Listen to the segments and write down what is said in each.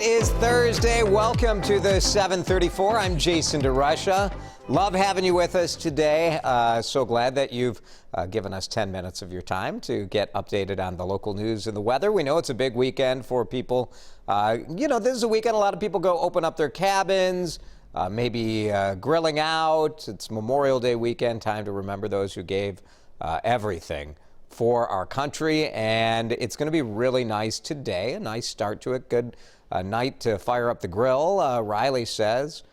is Thursday. Welcome to the 734. I'm Jason DeRusha. Love having you with us today. So glad that you've given us 10 minutes of your time to get updated on the local news and the weather. We know it's a big weekend for people. This is a weekend a lot of people go open up their cabins, maybe grilling out. It's Memorial Day weekend, time to remember those who gave everything for our country, and it's going to be really nice today. A nice start to it. Good night to fire up the grill, Riley says,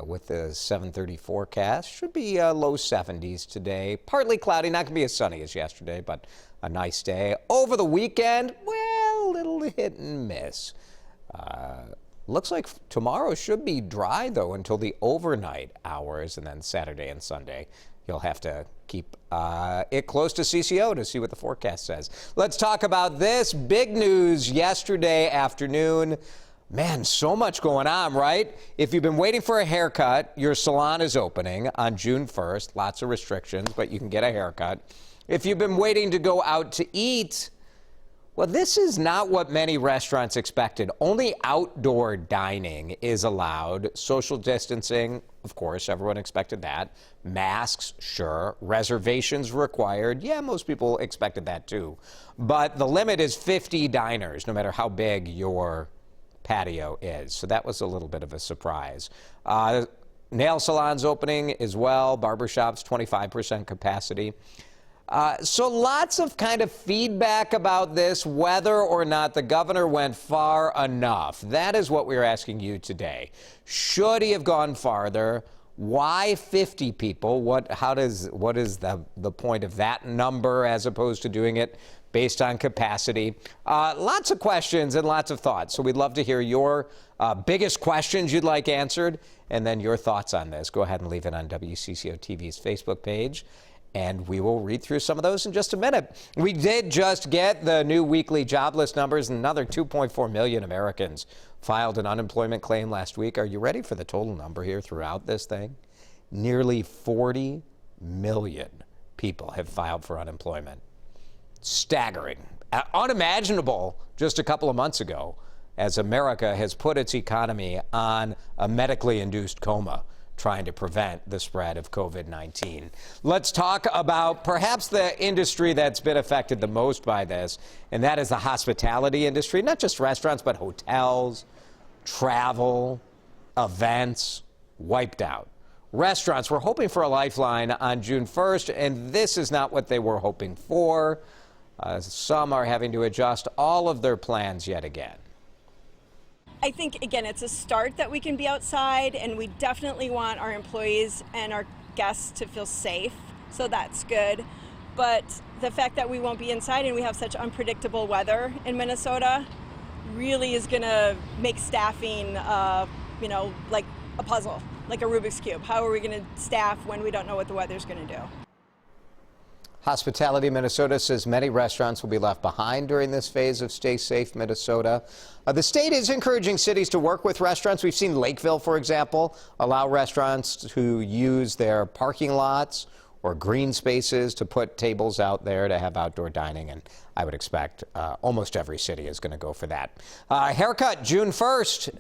with the 7:30 forecast. Should be low 70s today. Partly cloudy, not going to be as sunny as yesterday, but a nice day. Over the weekend, well, a little hit and miss. Looks like tomorrow should be dry, though, until the overnight hours, and then Saturday and Sunday. You'll have to keep it close to CCO to see what the forecast says. Let's talk about this. Big news yesterday afternoon. Man, so much going on, right? If you've been waiting for a haircut, your salon is opening on June 1st. Lots of restrictions, but you can get a haircut. If you've been waiting to go out to eat, well, this is not what many restaurants expected. Only outdoor dining is allowed. Social distancing, of course, everyone expected that. Masks, sure. Reservations required. Yeah, most people expected that too. But the limit is 50 diners, no matter how big your patio is. So that was a little bit of a surprise. Nail salons opening as well. Barbershops, 25% capacity. So lots of kind of feedback about this, whether or not the governor went far enough. That is what we're asking you today. Should he have gone farther? Why 50 people? What is the point of that number as opposed to doing it based on capacity? Lots of questions and lots of thoughts. So we'd love to hear your biggest questions you'd like answered, and then your thoughts on this. Go ahead and leave it on WCCO TV's Facebook page, and we will read through some of those in just a minute. We did just get the new weekly jobless numbers, and another 2.4 million Americans filed an unemployment claim last week. Are you ready for the total number here throughout this thing? Nearly 40 million people have filed for unemployment. Staggering. Unimaginable just a couple of months ago, as America has put its economy on a medically induced coma, trying to prevent the spread of COVID-19. Let's talk about perhaps the industry that's been affected the most by this, and that is the hospitality industry. Not just restaurants, but hotels, travel, events, wiped out. Restaurants were hoping for a lifeline on June 1st, and this is not what they were hoping for. Some are having to adjust all of their plans yet again. I think, again, it's a start that we can be outside, and we definitely want our employees and our guests to feel safe, so that's good. But the fact that we won't be inside and we have such unpredictable weather in Minnesota really is going to make staffing, like a puzzle, like a Rubik's Cube. How are we going to staff when we don't know what the weather's going to do? Hospitality Minnesota says many restaurants will be left behind during this phase of Stay Safe Minnesota. The state is encouraging cities to work with restaurants. We've seen Lakeville, for example, allow restaurants to use their parking lots or green spaces to put tables out there to have outdoor dining, and I would expect almost every city is going to go for that. Haircut June 1st.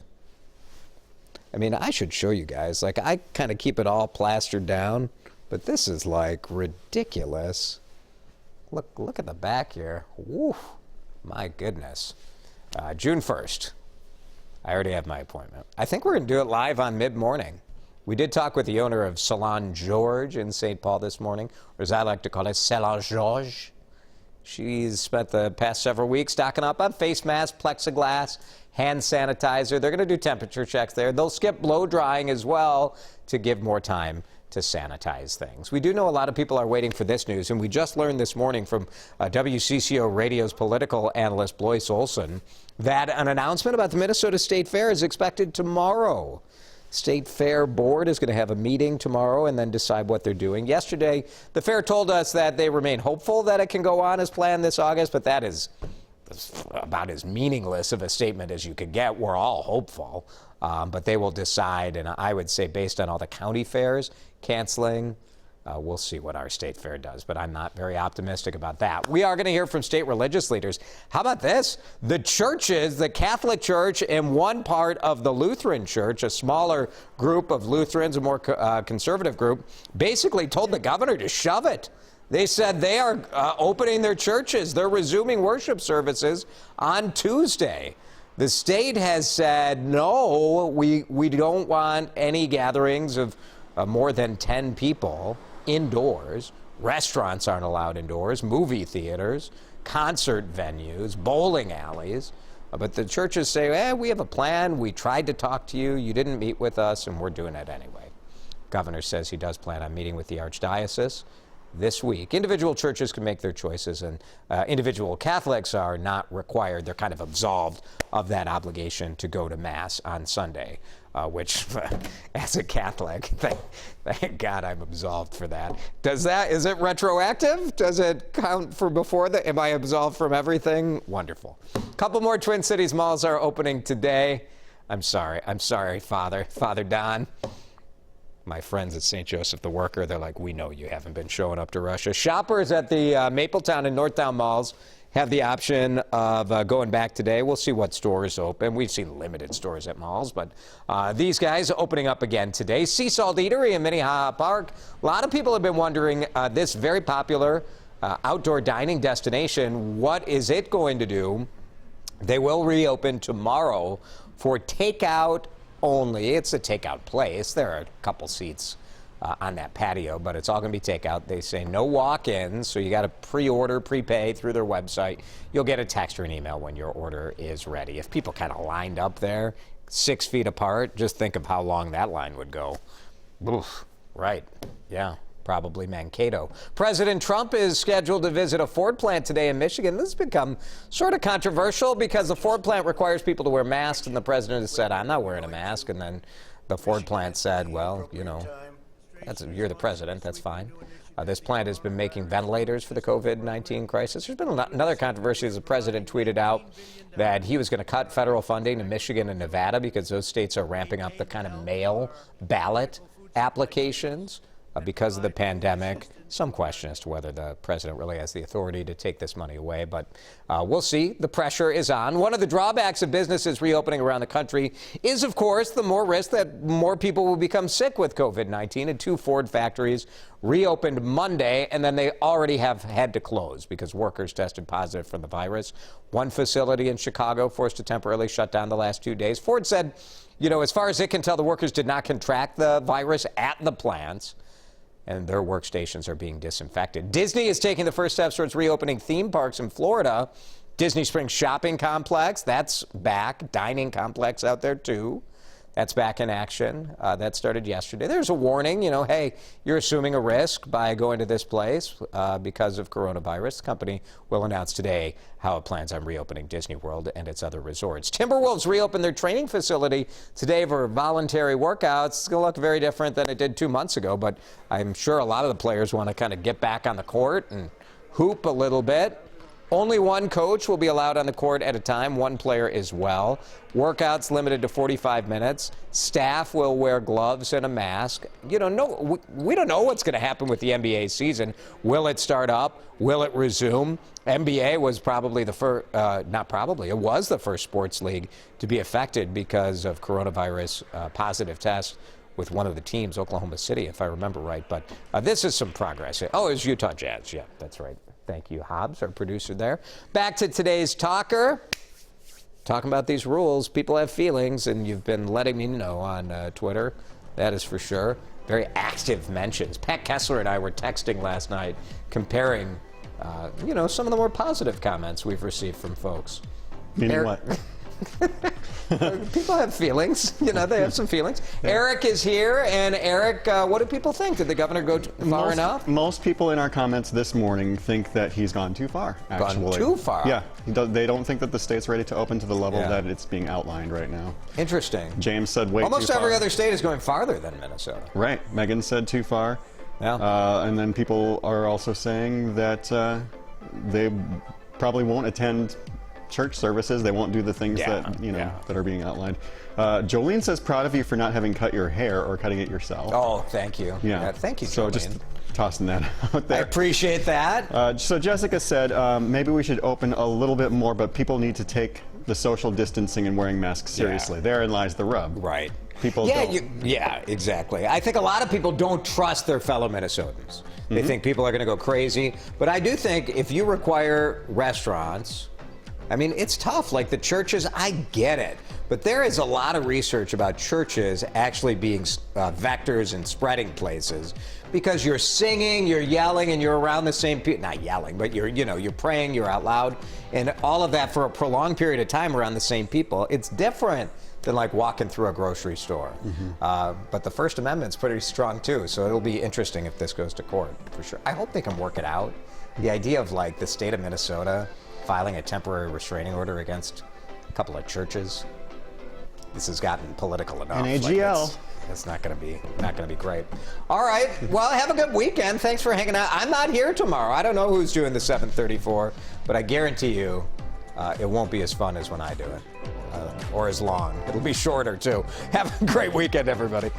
I mean, I should show you guys. Like, I kind of keep it all plastered down. But this is like ridiculous. Look at the back here. Woo, my goodness. June 1st. I already have my appointment. I think we're going to do it live on mid-morning. We did talk with the owner of Salon George in St. Paul this morning, or as I like to call it, Salons George. She's spent the past several weeks stocking up on face masks, plexiglass, hand sanitizer. They're going to do temperature checks there. They'll skip blow drying as well to give more time to sanitize things. We do know a lot of people are waiting for this news, and we just learned this morning from WCCO Radio's political analyst Blois Olson that an announcement about the Minnesota State Fair is expected tomorrow. State Fair Board is going to have a meeting tomorrow and then decide what they're doing. Yesterday, the fair told us that they remain hopeful that it can go on as planned this August, but that is about as meaningless of a statement as you could get. We're all hopeful, but they will decide, and I would say based on all the county fairs canceling, We'll see what our state fair does, but I'm not very optimistic about that. We are going to hear from state religious leaders. How about this? The churches, the Catholic Church and one part of the Lutheran Church, a smaller group of Lutherans, a more conservative group, basically told the governor to shove it. They said they are opening their churches. They're resuming worship services on Tuesday. The state has said, no, we don't want any gatherings of more than 10 people indoors. Restaurants aren't allowed indoors, movie theaters, concert venues, bowling alleys. But the churches say, we have a plan. We tried to talk to you. You didn't meet with us, and we're doing it anyway. Governor says he does plan on meeting with the Archdiocese this week. Individual churches can make their choices, and individual Catholics are not required. They're kind of absolved of that obligation to go to Mass on Sunday, which, as a Catholic, thank God I'm absolved for that. Is it retroactive? Does it count for before that? Am I absolved from everything? Wonderful. A couple more Twin Cities malls are opening today. I'm sorry, Father Don. My friends at St. Joseph the Worker, they're like, we know you haven't been showing up to Russia. Shoppers at the Mapletown and Northtown malls have the option of going back today. We'll see what stores open. We've seen limited stores at malls, but these guys opening up again today. Sea Salt Eatery in Minnehaha Park. A lot of people have been wondering, this very popular outdoor dining destination, what is it going to do? They will reopen tomorrow for takeout only. It's a takeout place. There are a couple seats on that patio, but it's all going to be takeout. They say no walk-ins, so you got to pre-order, prepay through their website. You'll get a text or an email when your order is ready. If people kind of lined up there 6 feet apart, just think of how long that line would go. Oof, right, yeah. Probably Mankato. President Trump is scheduled to visit a Ford plant today in Michigan. This has become sort of controversial because the Ford plant requires people to wear masks, and the president has said, I'm not wearing a mask. And then the Ford plant said, well, you know, you're the president, that's fine. This plant has been making ventilators for the COVID-19 crisis. There's been another controversy as the president tweeted out that he was going to cut federal funding to Michigan and Nevada because those states are ramping up the kind of mail ballot applications. Because of the pandemic. Some question as to whether the president really has the authority to take this money away, but we'll see. The pressure is on. One of the drawbacks of businesses reopening around the country is, of course, the more risk that more people will become sick with COVID-19. And 2 Ford factories reopened Monday, and then they already have had to close because workers tested positive for the virus. One facility in Chicago forced to temporarily shut down the last 2 days. Ford said, you know, as far as it can tell, the workers did not contract the virus at the plants, and their workstations are being disinfected. Disney is taking the first steps towards reopening theme parks in Florida. Disney Springs Shopping Complex, that's back. Dining complex out there, too. That's back in action. That started yesterday. There's a warning, you know, hey, you're assuming a risk by going to this place because of coronavirus. The company will announce today how it plans on reopening Disney World and its other resorts. Timberwolves reopened their training facility today for voluntary workouts. It's going to look very different than it did 2 months ago, but I'm sure a lot of the players want to kind of get back on the court and hoop a little bit. Only one coach will be allowed on the court at a time, one player as well. Workouts limited to 45 minutes. Staff will wear gloves and a mask. You know, we don't know what's going to happen with the NBA season. Will it start up? Will it resume? NBA was probably the first, it was the first sports league to be affected because of coronavirus positive tests with one of the teams, Oklahoma City, if I remember right. But this is some progress. Oh, it's Utah Jazz. Yeah, that's right. Thank you, Hobbs, our producer there. Back to today's talker. Talking about these rules. People have feelings, and you've been letting me know on Twitter. That is for sure. Very active mentions. Pat Kessler and I were texting last night comparing, you know, some of the more positive comments we've received from folks. Meaning what? People have feelings. You know, they have some feelings. Yeah. Eric is here. And Eric, what do people think? Did the governor go far enough? Most people in our comments this morning think that he's gone too far, actually. Gone too far? Yeah. They don't think that the state's ready to open to the level that it's being outlined right now. Interesting. James said way too far. Almost every other state is going farther than Minnesota. Right. Megan said too far. Yeah. And then people are also saying that they probably won't attend church services. They won't do the things that that are being outlined. Jolene says, proud of you for not having cut your hair or cutting it yourself. Oh, thank you. Yeah, thank you, Jolene. So just tossing that out there. I appreciate that. So Jessica said, maybe we should open a little bit more, but people need to take the social distancing and wearing masks seriously. Therein lies the rub. Right. People don't. Yeah, exactly. I think a lot of people don't trust their fellow Minnesotans. They think people are going to go crazy. But I do think if you require restaurants, I mean, it's tough. Like the churches, I get it. But there is a lot of research about churches actually being vectors and spreading places because you're singing, you're yelling, and you're around the same people. Not yelling, but you're praying, you're out loud, and all of that for a prolonged period of time around the same people. It's different than like walking through a grocery store. But the First Amendment's pretty strong too, so it'll be interesting if this goes to court for sure. I hope they can work it out. The idea of like the state of Minnesota filing a temporary restraining order against a couple of churches. This has gotten political enough. NAGL. It's not going to be great. All right. Well, have a good weekend. Thanks for hanging out. I'm not here tomorrow. I don't know who's doing the 734, but I guarantee you it won't be as fun as when I do it, or as long. It'll be shorter too. Have a great weekend, everybody.